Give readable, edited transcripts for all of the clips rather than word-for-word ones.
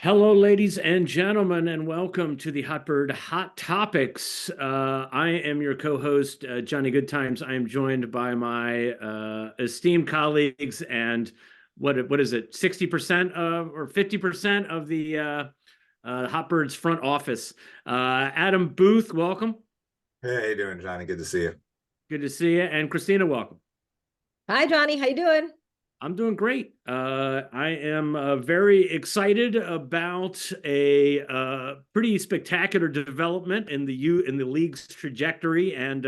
Hello, ladies and gentlemen, and welcome to the Hotbird Hot Topics. I am your co-host, Johnny Goodtimes. I am joined by my esteemed colleagues and what is it, 60% of or 50% of the Hotbird's front office. Adam Booth, welcome. Hey, how you doing, Johnny? Good to see you. Good to see you. And Christina, welcome. Hi, Johnny. How you doing? I'm doing great. I am very excited about a pretty spectacular development in the league's trajectory, and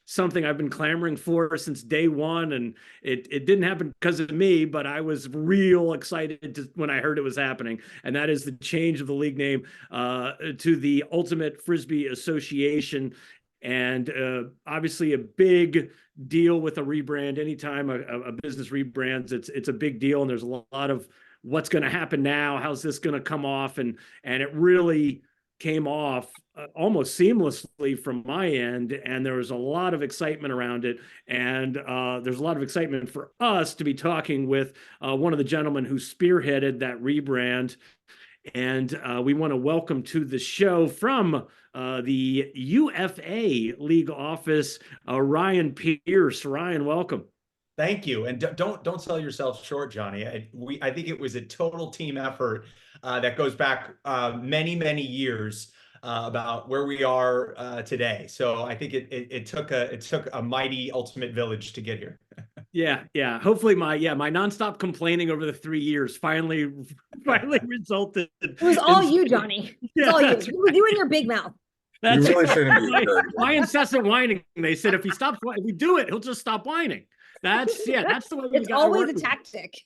something I've been clamoring for since day one. And it didn't happen because of me, but I was real excited when I heard it was happening, and that is the change of the league name to the Ultimate Frisbee Association. And obviously a big deal with a rebrand. Anytime a business rebrands, it's a big deal, and there's a lot of what's going to happen now. How's this going to come off? And it really came off almost seamlessly from my end, and there was a lot of excitement around it. And there's a lot of excitement for us to be talking with one of the gentlemen who spearheaded that rebrand. And we want to welcome to the show from the UFA League office, Ryan Pierce. Ryan, welcome. Thank you, and don't sell yourself short, Johnny. I think it was a total team effort that goes back many years about where we are today. So I think it took a mighty ultimate village to get here. Yeah. Hopefully my nonstop complaining over the 3 years finally resulted. It was all you, Johnny. It's all you. It was you and your big mouth. That's You really shouldn't be my incessant whining. They said if we do it, he'll just stop whining. That's the way we It's always a tactic.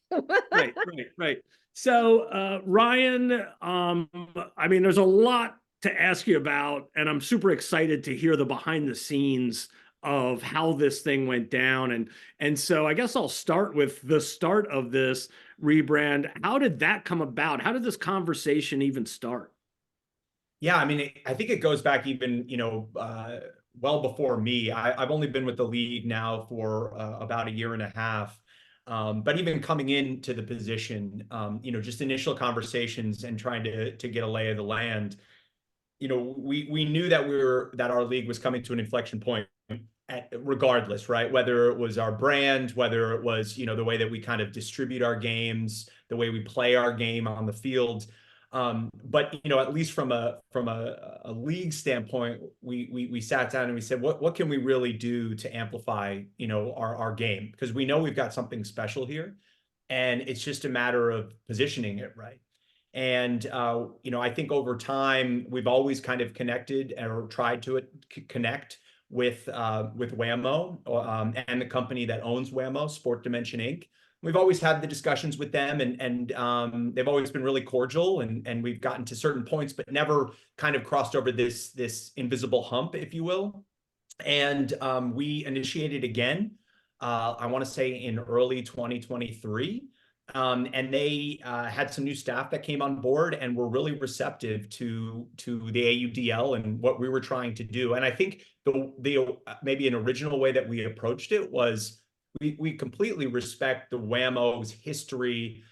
Right. So Ryan, I mean, there's a lot to ask you about, and I'm super excited to hear the behind the scenes of how this thing went down. And so I guess I'll start with the start of this rebrand. How did that come about? How did this conversation even start? Yeah, I mean, I think it goes back even, well before me. I've only been with the league now for about a year and a half. But even coming into the position, just initial conversations and trying to get a lay of the land, we knew that our league was coming to an inflection point regardless, right? Whether it was our brand, whether it was, the way that we kind of distribute our games, the way we play our game on the field. But at least from a league standpoint, we sat down and we said, what can we really do to amplify, our game? Because we know we've got something special here, and it's just a matter of positioning it right. And I think over time we've always kind of connected or tried to connect with Whammo and the company that owns Whammo, Sport Dimension Inc. We've always had the discussions with them, and they've always been really cordial, and we've gotten to certain points, but never kind of crossed over this invisible hump, if you will. And we initiated again, I want to say in early 2023. And they had some new staff that came on board and were really receptive to the AUDL and what we were trying to do. And I think the maybe an original way that we approached it was we completely respect the Whammo's history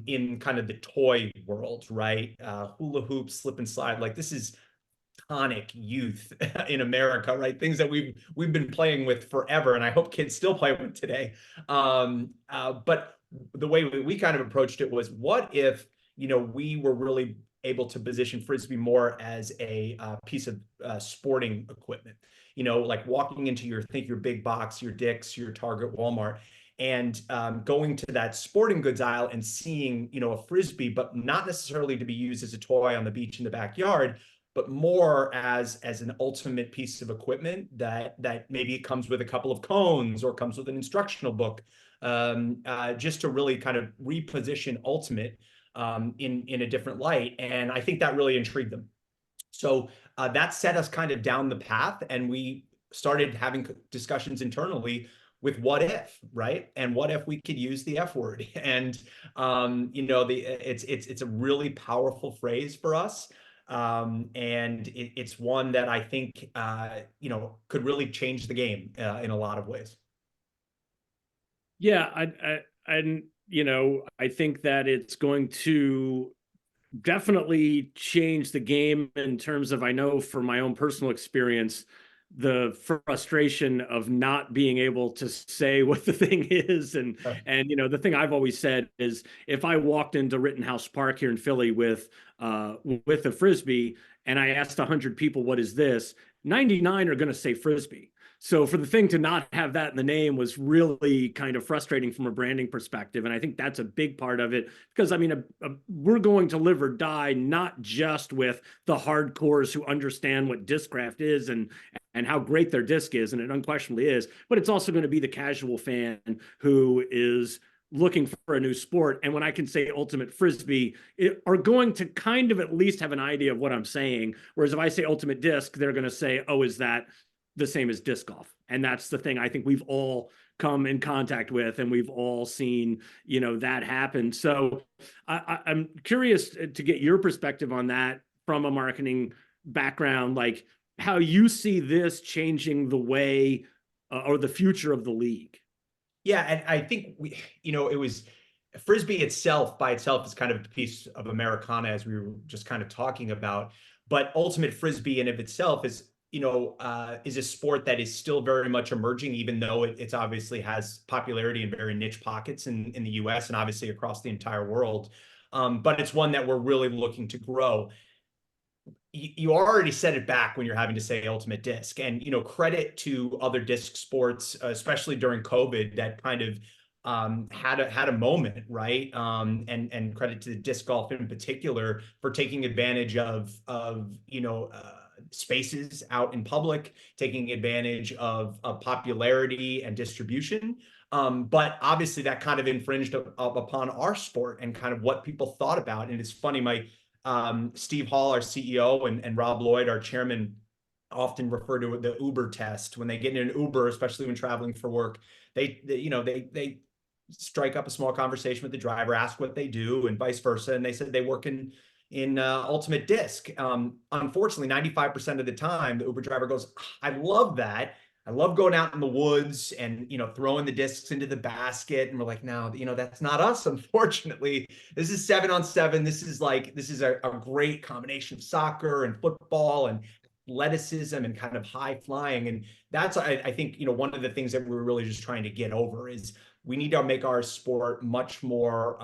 in kind of the toy world, right? Hula hoop, slip and slide, like this is iconic youth in America, right? Things that we've been playing with forever, and I hope kids still play with today. But the way we kind of approached it was, what if we were really able to position Frisbee more as a piece of sporting equipment, like walking into your big box, your Dick's, your Target, Walmart, and going to that sporting goods aisle and seeing a Frisbee, but not necessarily to be used as a toy on the beach in the backyard, but more as an ultimate piece of equipment that maybe it comes with a couple of cones or comes with an instructional book, just to really kind of reposition Ultimate in a different light. And I think that really intrigued them. So that set us kind of down the path, and we started having discussions internally with what if, right? And what if we could use the F word? And it's a really powerful phrase for us. And it's one that I think could really change the game in a lot of ways. Yeah, I think that it's going to definitely changed the game in terms of, I know from my own personal experience, the frustration of not being able to say what the thing is. And the thing I've always said is, if I walked into Rittenhouse Park here in Philly with a Frisbee and I asked 100 people, what is this? 99 are going to say Frisbee. So for the thing to not have that in the name was really kind of frustrating from a branding perspective. And I think that's a big part of it, because I mean, we're going to live or die, not just with the hardcores who understand what Discraft is and how great their disc is, and it unquestionably is, but it's also going to be the casual fan who is looking for a new sport. And when I can say Ultimate Frisbee, are going to kind of at least have an idea of what I'm saying. Whereas if I say Ultimate Disc, they're going to say, oh, is that the same as disc golf? And that's the thing I think we've all come in contact with, and we've all seen, that happen. So I'm curious to get your perspective on that from a marketing background, like how you see this changing the way or the future of the league. Yeah, and I think it was Frisbee itself by itself is kind of a piece of Americana, as we were just kind of talking about. But Ultimate Frisbee in of itself is a sport that is still very much emerging, even though it's obviously has popularity in very niche pockets in the US and obviously across the entire world. But it's one that we're really looking to grow. You already set it back when you're having to say Ultimate Disc, and credit to other disc sports, especially during COVID, that kind of had a moment, right? And credit to the disc golf in particular for taking advantage of spaces out in public, taking advantage of popularity and distribution. But obviously that kind of infringed upon our sport and kind of what people thought about. And it's funny, Steve Hall, our CEO, and Rob Lloyd, our chairman, often refer to the Uber test. When they get in an Uber, especially when traveling for work, they strike up a small conversation with the driver, ask what they do, and vice versa. And they said they work in Ultimate Disc. Unfortunately, 95% of the time, the Uber driver goes, I love that. I love going out in the woods and, throwing the discs into the basket. And we're like, no, that's not us. Unfortunately, this is 7-on-7. This is a great combination of soccer and football and athleticism and kind of high flying. And that's, I think, one of the things that we're really just trying to get over is we need to make our sport much more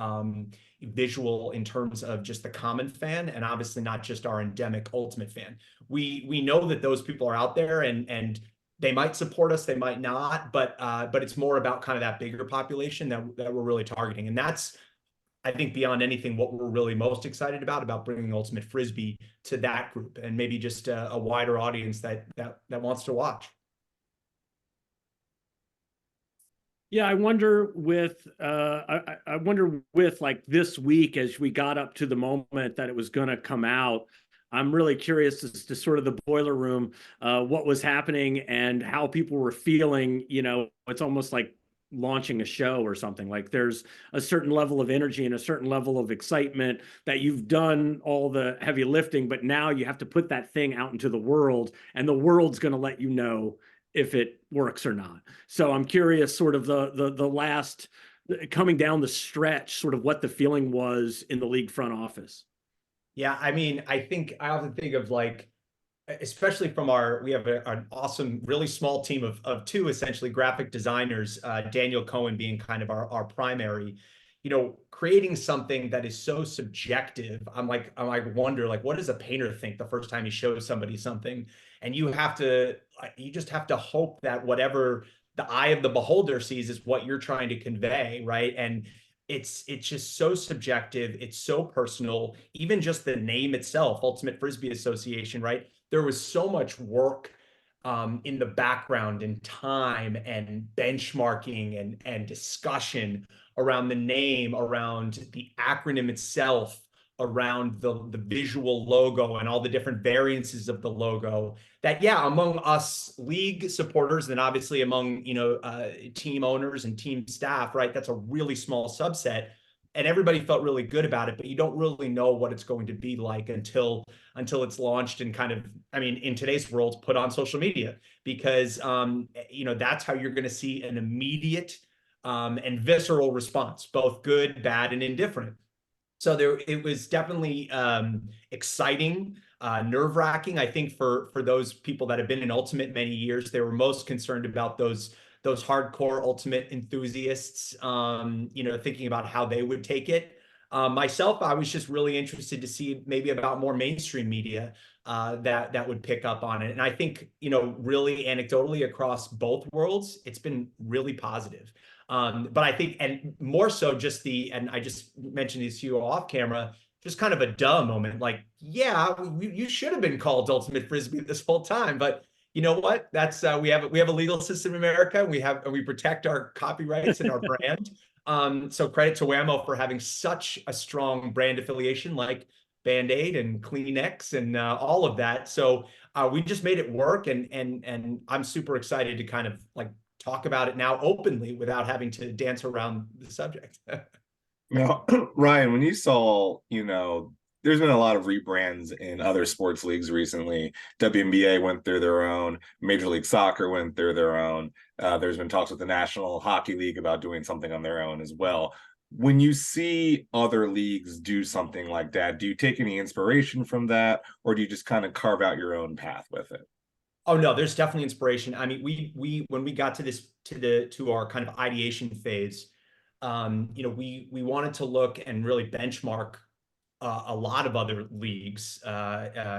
visual in terms of just the common fan, and obviously not just our endemic Ultimate fan. We know that those people are out there, and they might support us, they might not, but it's more about kind of that bigger population that we're really targeting. And that's, I think, beyond anything, what we're really most excited about bringing Ultimate Frisbee to that group, and maybe just a wider audience that wants to watch. Yeah, I wonder with like this week, as we got up to the moment that it was going to come out, I'm really curious as to sort of the boiler room, what was happening and how people were feeling. It's almost like launching a show or something. Like there's a certain level of energy and a certain level of excitement that you've done all the heavy lifting, but now you have to put that thing out into the world, and the world's going to let you know if it works or not. So I'm curious, sort of the last coming down the stretch, sort of what the feeling was in the league front office. Yeah, I mean, I think I often think of, like, especially from we have an awesome, really small team of two essentially graphic designers, Daniel Cohen being kind of our primary, creating something that is so subjective. I wonder, like, what does a painter think the first time he shows somebody something? And you just have to hope that whatever the eye of the beholder sees is what you're trying to convey, right? And it's just so subjective. It's so personal. Even just the name itself, Ultimate Frisbee Association, right? There was so much work in the background and time and benchmarking and discussion around the name, around the acronym itself, around the visual logo and all the different variances of the logo, that, yeah, among us league supporters, and obviously among, team owners and team staff, right, that's a really small subset, and everybody felt really good about it. But you don't really know what it's going to be like until it's launched and kind of, I mean, in today's world, put on social media, because that's how you're going to see an immediate and visceral response, both good, bad, and indifferent. So it was definitely exciting, nerve-wracking. I think for those people that have been in Ultimate many years, they were most concerned about those hardcore Ultimate enthusiasts, thinking about how they would take it. Myself, I was just really interested to see maybe about more mainstream media that would pick up on it. And I think, really anecdotally across both worlds, it's been really positive. But I think, and more so just and I just mentioned this to you off camera, just kind of a duh moment. Like, yeah, you should have been called Ultimate Frisbee this whole time, but you know what? That's we have a legal system in America. We protect our copyrights and our brand. So credit to Whammo for having such a strong brand affiliation, like Band-Aid and Kleenex and all of that. So we just made it work, and I'm super excited to kind of like talk about it now openly without having to dance around the subject. Now, Ryan, when you saw, there's been a lot of rebrands in other sports leagues recently. WNBA went through their own, Major League Soccer went through their own. There's been talks with the National Hockey League about doing something on their own as well. When you see other leagues do something like that, do you take any inspiration from that, or do you just kind of carve out your own path with it? Oh no, there's definitely inspiration. I mean, we when we got to our kind of ideation phase, we wanted to look and really benchmark a lot of other leagues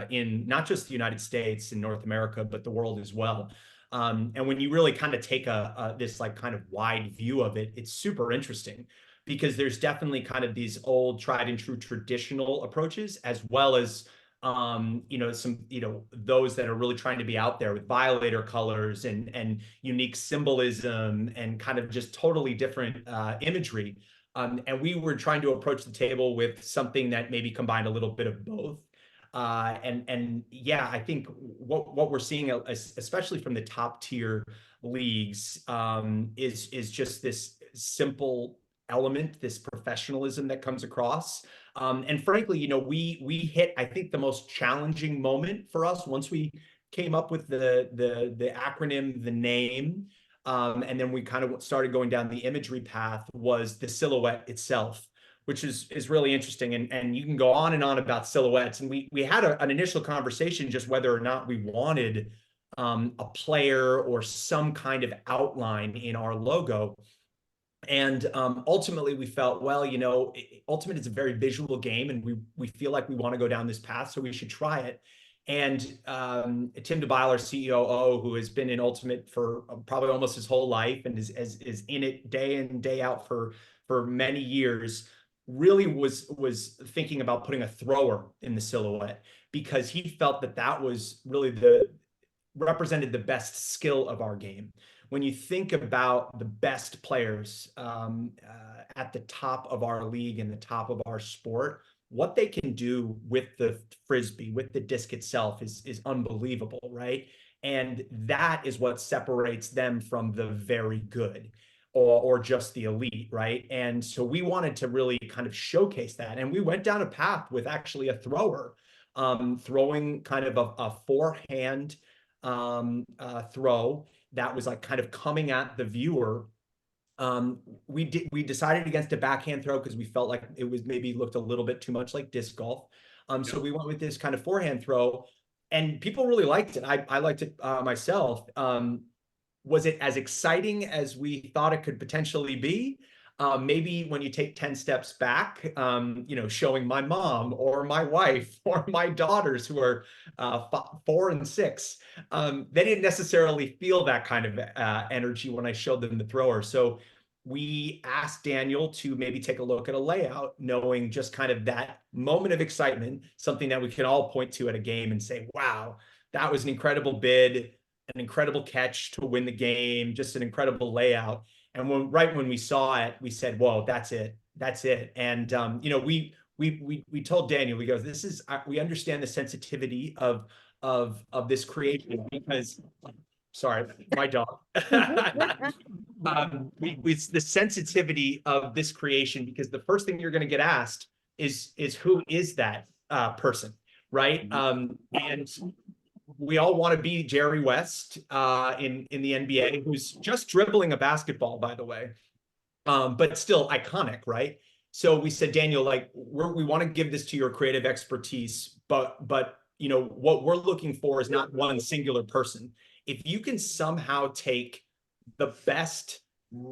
in not just the United States and North America, but the world as well. And when you really kind of take this like kind of wide view of it, it's super interesting because there's definitely kind of these old tried and true traditional approaches, as well as those that are really trying to be out there with violator colors and unique symbolism and kind of just totally different imagery. And we were trying to approach the table with something that maybe combined a little bit of both. And yeah, I think what we're seeing, especially from the top tier leagues, is just this simple element, this professionalism that comes across. And frankly, we hit, I think, the most challenging moment for us once we came up with the acronym, the name, and then we kind of started going down the imagery path, was the silhouette itself, which is really interesting. And you can go on and on about silhouettes. And we had an initial conversation just whether or not we wanted a player or some kind of outline in our logo. And ultimately, we felt, well, Ultimate is a very visual game, and we feel like we want to go down this path, so we should try it. And Tim DeBile, our COO, who has been in Ultimate for probably almost his whole life and is in it day in, day out for many years, really was thinking about putting a thrower in the silhouette because he felt that was really represented the best skill of our game. When you think about the best players at the top of our league and the top of our sport, what they can do with the Frisbee, with the disc itself is unbelievable, right? And that is what separates them from the very good or just the elite, right? And so we wanted to really kind of showcase that. And we went down a path with actually a thrower, throwing kind of a forehand throw that was like kind of coming at the viewer. We decided against a backhand throw because we felt like it was maybe looked a little bit too much like disc golf. So we went with this kind of forehand throw, and people really liked it. I liked it myself. Was it as exciting as we thought it could potentially be? Maybe when you take 10 steps back, showing my mom or my wife or my daughters who are 4 and 6, they didn't necessarily feel that kind of energy when I showed them the thrower. So we asked Daniel to maybe take a look at a layout, knowing just kind of that moment of excitement, something that we can all point to at a game and say, wow, that was an incredible bid, an incredible catch to win the game, just an incredible layout. And right when we saw it, we said, "Whoa, that's it, that's it." And we told Daniel, we go, "This is we understand the sensitivity of this creation because." Sorry, my dog. The sensitivity of this creation, because the first thing you're going to get asked is who is that person, right? And we all want to be Jerry West in the NBA, who's just dribbling a basketball, by the way, but still iconic, right? So we said, Daniel, like we want to give this to your creative expertise, but you know what we're looking for is not one singular person. If you can somehow take the best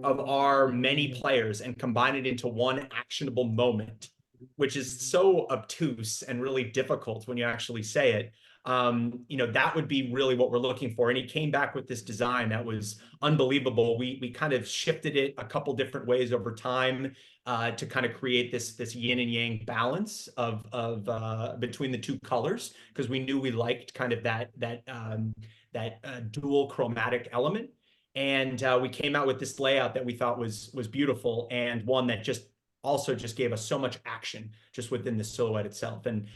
of our many players and combine it into one actionable moment, which is so obtuse and really difficult when you actually say it, you know, that would be really what we're looking for. And he came back with this design that was unbelievable. We kind of shifted it a couple different ways over time to kind of create this yin and yang balance of between the two colors, because we knew we liked kind of that dual chromatic element. And we came out with this layout that we thought was beautiful, and one that just also just gave us so much action just within the silhouette itself. And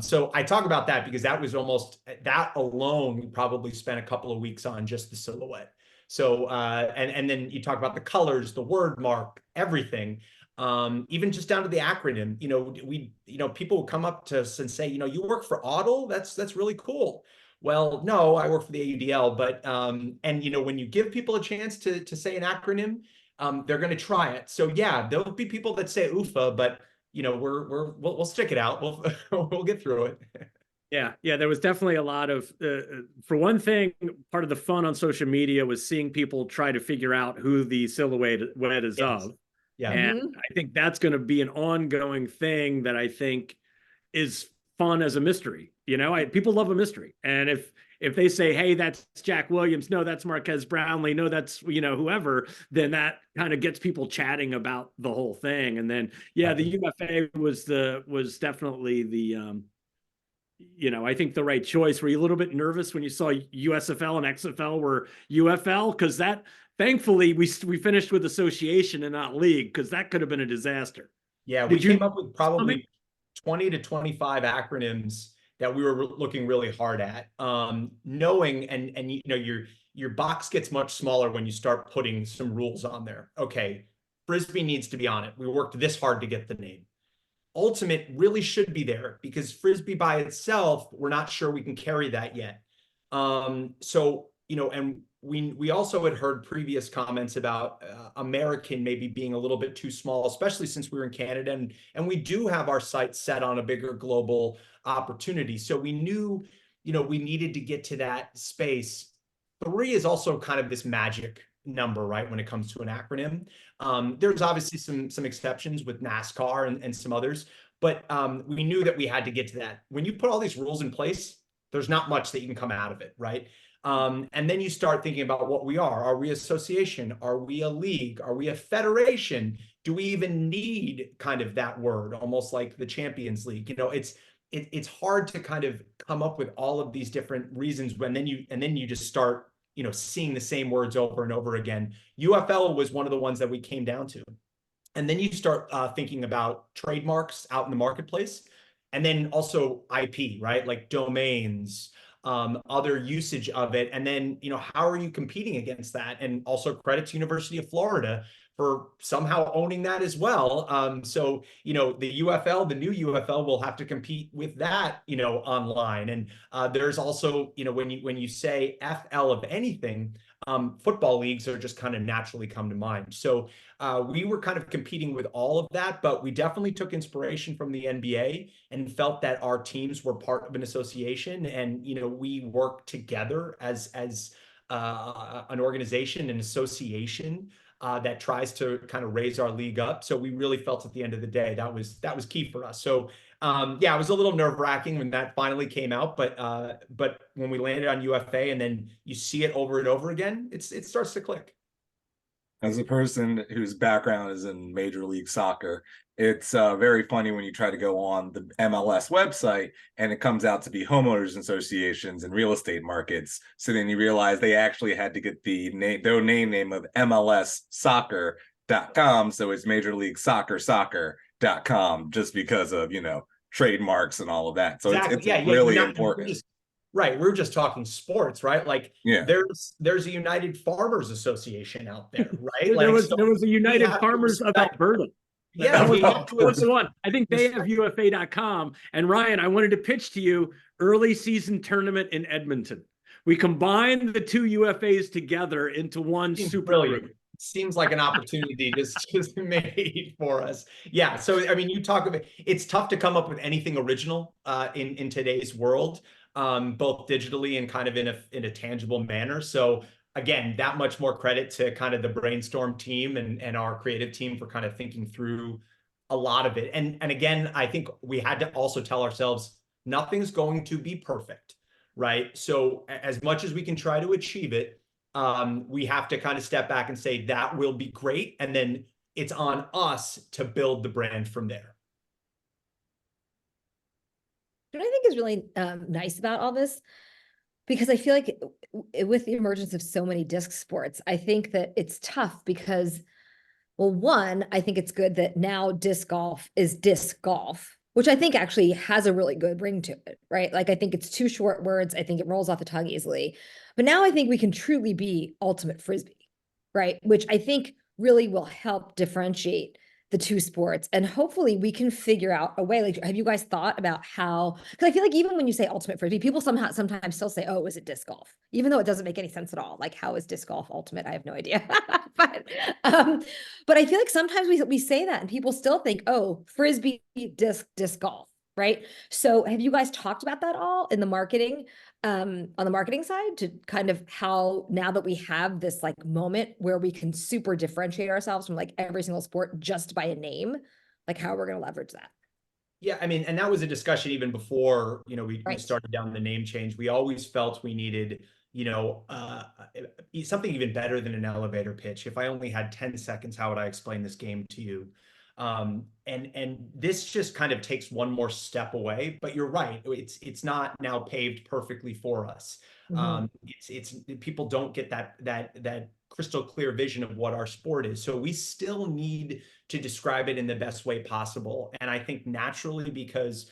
so I talk about that because that was almost, that alone, we probably spent a couple of weeks on just the silhouette. So, and then you talk about the colors, the word mark, everything, even just down to the acronym. You know, people will come up to us and say, you know, you work for AUDL? That's really cool. Well, no, I work for the AUDL, but, and you know, when you give people a chance to say an acronym, they're going to try it. So yeah, there'll be people that say UFA, but you know, we'll stick it out. We'll get through it. Yeah, there was definitely a lot of, for one thing, part of the fun on social media was seeing people try to figure out who the silhouette is of. Yeah. And I think that's going to be an ongoing thing that I think is fun as a mystery. You know, people love a mystery. And if they say, hey, that's Jack Williams, no, that's Marquez Brownlee, no, that's, you know, whoever, then that kind of gets people chatting about the whole thing. And then, yeah, the UFA was definitely the, you know, I think the right choice. Were you a little bit nervous when you saw USFL and XFL were UFL? Because that, thankfully, we finished with association and not league, because that could have been a disaster. Yeah, we came up with probably 20 to 25 acronyms that we were looking really hard at, knowing, and you know, your box gets much smaller when you start putting some rules on there. Okay, Frisbee needs to be on it. We worked this hard to get the name. Ultimate really should be there, because Frisbee by itself, we're not sure we can carry that yet. So, you know, and we also had heard previous comments about American maybe being a little bit too small, especially since we were in Canada, and we do have our sights set on a bigger global opportunity. So we knew, you know, we needed to get to that space. 3 is also kind of this magic number, right, when it comes to an acronym. There's obviously some exceptions with NASCAR and some others, but we knew that we had to get to that. When you put all these rules in place, there's not much that you can come out of it, right? And then you start thinking about what we are. Are we association? Are we a league? Are we a federation? Do we even need kind of that word, almost like the Champions League? You know, it's hard to kind of come up with all of these different reasons when then you just start, you know, seeing the same words over and over again. UFL was one of the ones that we came down to. And then you start thinking about trademarks out in the marketplace, and then also IP, right? Like domains, other usage of it. And then, you know, how are you competing against that? And also credit to University of Florida for somehow owning that as well. So, you know, the UFL, the new UFL will have to compete with that, you know, online. And there's also, you know, when you say FL of anything, football leagues are just kind of naturally come to mind. So we were kind of competing with all of that, but we definitely took inspiration from the NBA and felt that our teams were part of an association, and you know, we worked together as an organization, an association that tries to kind of raise our league up. So we really felt at the end of the day that was key for us. So yeah, it was a little nerve-wracking when that finally came out, but when we landed on UFA and then you see it over and over again, it starts to click. As a person whose background is in Major League Soccer, it's very funny when you try to go on the MLS website and it comes out to be homeowners associations and real estate markets. So then you realize they actually had to get the domain name of MLSsoccer.com. So it's Major League Soccer.com, just because of, you know, trademarks and all of that. So exactly. it's really important. Right. We're just talking sports, right? Like, yeah, there's a United Farmers Association out there, right? there was a United Farmers of Alberta. Yeah, that was the one. I think they have UFA.com. And Ryan, I wanted to pitch to you early season tournament in Edmonton. We combined the two UFAs together into one super brilliant. group. seems like an opportunity just made for us. Yeah. So, I mean, you talk about, it's tough to come up with anything original in today's world, both digitally and kind of in a tangible manner. So again, that much more credit to kind of the brainstorm team and our creative team for kind of thinking through a lot of it. And again, I think we had to also tell ourselves nothing's going to be perfect, right? So as much as we can try to achieve it, we have to kind of step back and say that will be great, and then it's on us to build the brand from there. What I think is really nice about all this, because I feel like with the emergence of so many disc sports, I think that it's tough because, well, one, I think it's good that now disc golf is disc golf, which I think actually has a really good ring to it, right? Like, I think it's 2 short words. I think it rolls off the tongue easily. But now I think we can truly be ultimate frisbee, right? Which I think really will help differentiate the 2 sports. And hopefully we can figure out a way. Like, have you guys thought about how, because I feel like even when you say ultimate frisbee, people sometimes still say, oh, is it disc golf? Even though it doesn't make any sense at all. Like, how is disc golf ultimate? I have no idea. But I feel like sometimes we say that and people still think, oh, frisbee, disc golf, right? So have you guys talked about that all in the marketing, on the marketing side, to kind of how now that we have this like moment where we can super differentiate ourselves from like every single sport just by a name, like how we're going to leverage that? Yeah, I mean, and that was a discussion even before, we Right. started down the name change. We always felt we needed, something even better than an elevator pitch. If I only had 10 seconds, how would I explain this game to you? And this just kind of takes one more step away, but you're right. It's not now paved perfectly for us. It's people don't get that crystal clear vision of what our sport is. So we still need to describe it in the best way possible. And I think naturally, because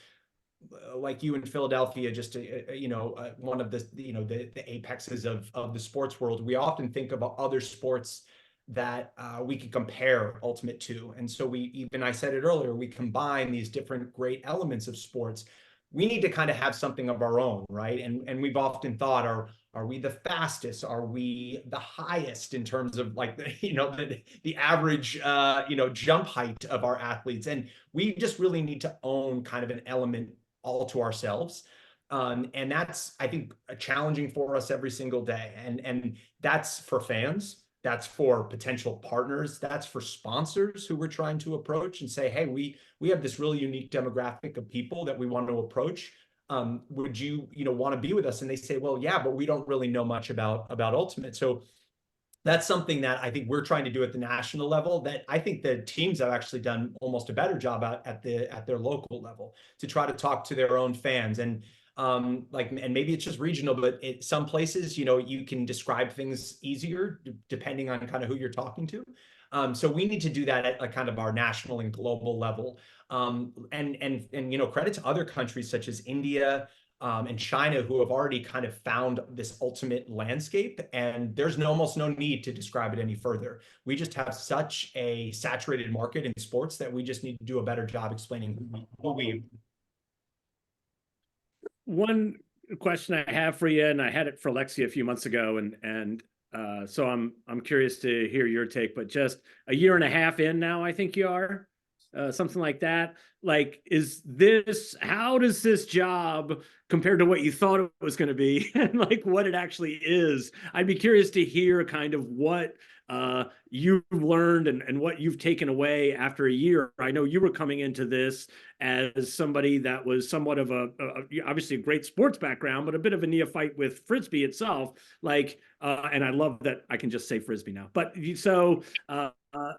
like you in Philadelphia, just one of the apexes of the sports world, we often think about other sports that we can compare ultimate to. And so I said it earlier, we combine these different great elements of sports. We need to kind of have something of our own, right? And we've often thought, are we the fastest? Are we the highest in terms of like the average jump height of our athletes? And we just really need to own kind of an element all to ourselves. And that's, I think, challenging for us every single day. And that's for fans. That's for potential partners. That's for sponsors who we're trying to approach and say, hey, we have this really unique demographic of people that we want to approach. Would you want to be with us? And they say, well, yeah, but we don't really know much about ultimate. So that's something that I think we're trying to do at the national level, that I think the teams have actually done almost a better job at their local level, to try to talk to their own fans. And and maybe it's just regional, but some places, you can describe things easier depending on kind of who you're talking to. So we need to do that at kind of our national and global level. And credit to other countries such as India, and China, who have already kind of found this ultimate landscape, and there's almost no need to describe it any further. We just have such a saturated market in sports that we just need to do a better job explaining who we. One question I have for you, and I had it for Lexi a few months ago, and so I'm curious to hear your take. But just a year and a half in now, I think you are, something like that. Like, how does this job compare to what you thought it was going to be, and like what it actually is? I'd be curious to hear kind of what you've learned and what you've taken away after a year. I know you were coming into this as somebody that was somewhat of obviously a great sports background, but a bit of a neophyte with Frisbee itself. Like, and I love that I can just say Frisbee now. But so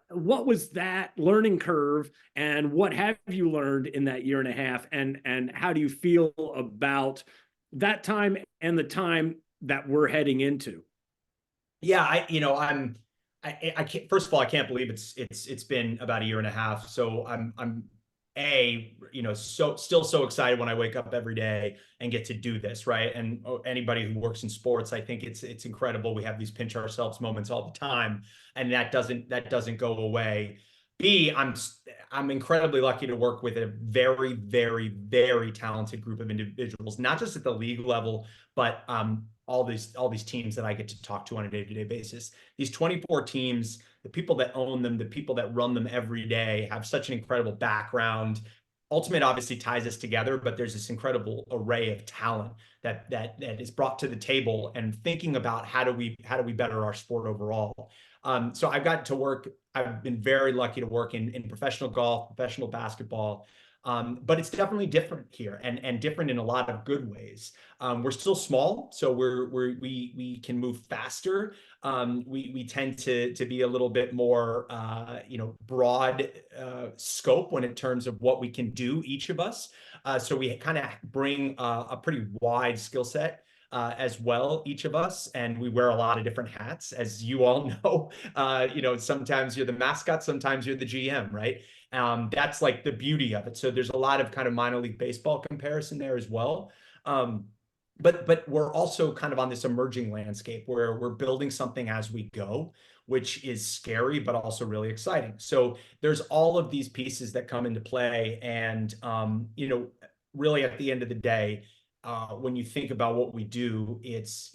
what was that learning curve, and what have you learned in that year and a half? And how do you feel about that time and the time that we're heading into? Yeah, I can't, first of all, I can't believe it's been about a year and a half. So I'm still so excited when I wake up every day and get to do this, right? And anybody who works in sports, I think it's incredible. We have these pinch ourselves moments all the time, and that doesn't go away. B, I'm incredibly lucky to work with a very, very, very talented group of individuals, not just at the league level, but all these teams that I get to talk to on a day-to-day basis. These 24 teams the people that own them, the people that run them every day have such an incredible background. Ultimate obviously ties us together, but there's this incredible array of talent that is brought to the table, and thinking about how do we better our sport overall. So I've got to work. I've been very lucky to work in professional golf, professional basketball. But it's definitely different here, and different in a lot of good ways. We're still small, so we can move faster. We tend to be a little bit more broad scope when in terms of what we can do, each of us. So we kind of bring a pretty wide skill set as well, each of us, and we wear a lot of different hats, as you all know. Sometimes you're the mascot, sometimes you're the GM, right? That's like the beauty of it. So there's a lot of kind of minor league baseball comparison there as well. But we're also kind of on this emerging landscape where we're building something as we go, which is scary, but also really exciting. So there's all of these pieces that come into play. And, really at the end of the day, when you think about what we do, it's,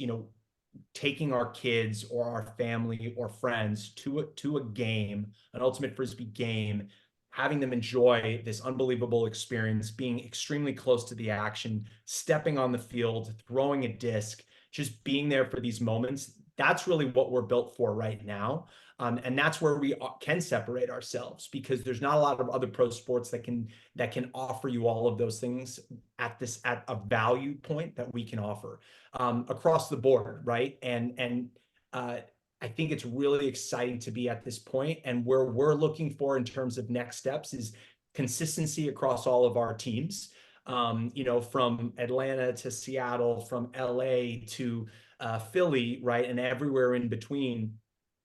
taking our kids or our family or friends to a game, an ultimate frisbee game, having them enjoy this unbelievable experience, being extremely close to the action, stepping on the field, throwing a disc, just being there for these moments. That's really what we're built for right now. And that's where we can separate ourselves, because there's not a lot of other pro sports that can offer you all of those things at a value point that we can offer across the board, right? And I think it's really exciting to be at this point, and where we're looking for in terms of next steps is consistency across all of our teams. From Atlanta to Seattle, from LA to Philly, right, and everywhere in between.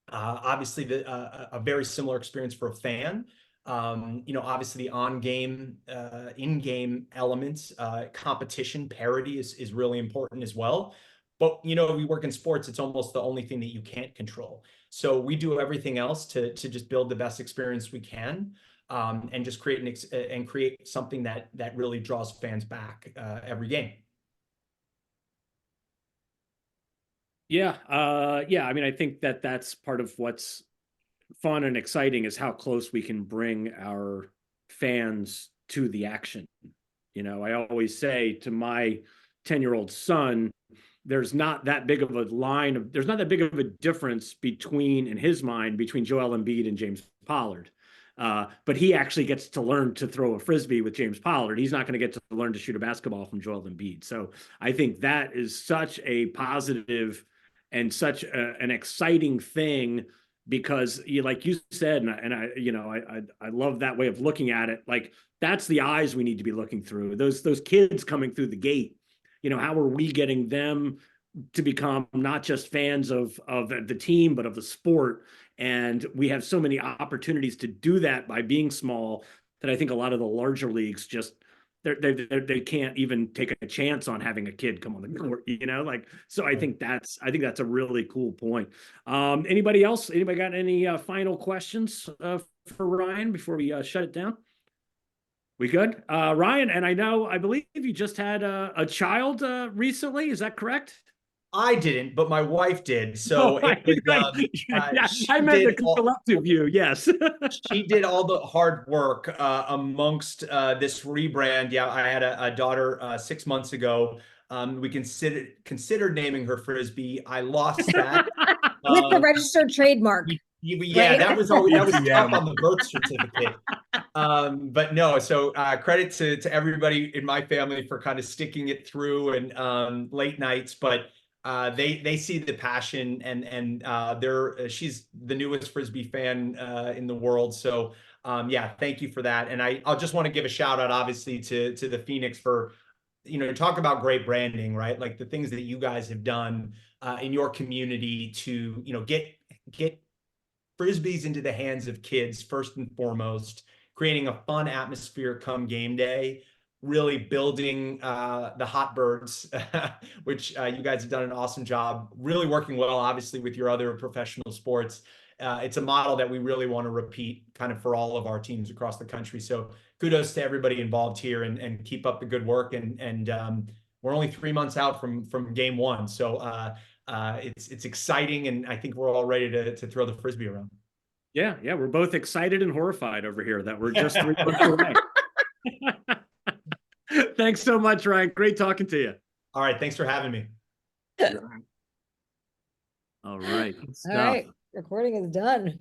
Obviously, a very similar experience for a fan. Obviously the on-game, in-game elements, competition, parity is really important as well. But, we work in sports, it's almost the only thing that you can't control. So we do everything else to just build the best experience we can, and just create something that really draws fans back every game. Yeah. I mean, I think that's part of what's fun and exciting, is how close we can bring our fans to the action. I always say to my 10-year-old son, there's not that big of a difference in his mind, between Joel Embiid and James Pollard. But he actually gets to learn to throw a frisbee with James Pollard. He's not going to get to learn to shoot a basketball from Joel Embiid. So I think that is such a positive and such an exciting thing, because like you said, and I love that way of looking at it. Like, that's the eyes we need to be looking through. Those kids coming through the gate. How are we getting them to become not just fans of the team, but of the sport? And we have so many opportunities to do that by being small, that I think a lot of the larger leagues just they can't even take a chance on having a kid come on the court. So I think that's a really cool point. Anybody else? Anybody got any final questions for Ryan before we shut it down? We good? Ryan, and I believe you just had a child recently. Is that correct? I didn't, but my wife did. So I meant the collective view. Yes. She did all the hard work amongst this rebrand. Yeah, I had a daughter 6 months ago. We considered naming her Frisbee. I lost that. With the registered trademark. Yeah, right? That was tough on the birth certificate. But no, so credit to everybody in my family for kind of sticking it through, and late nights, but they see the passion, and she's the newest Frisbee fan in the world. So yeah, thank you for that. And I'll just want to give a shout out, obviously, to the Phoenix for, talk about great branding, right? Like the things that you guys have done in your community to, get Frisbees into the hands of kids first and foremost, creating a fun atmosphere come game day, really building the Hotbirds, which you guys have done an awesome job, really working well, obviously, with your other professional sports. It's a model that we really want to repeat kind of for all of our teams across the country. So kudos to everybody involved here, and keep up the good work. And we're only 3 months out from game one. So it's exciting, and I think we're all ready to throw the Frisbee around. Yeah, yeah, we're both excited and horrified over here that we're just 3 months away. Thanks so much, Ryan. Great talking to you. All right, thanks for having me. All right, good All stuff. right, recording is done.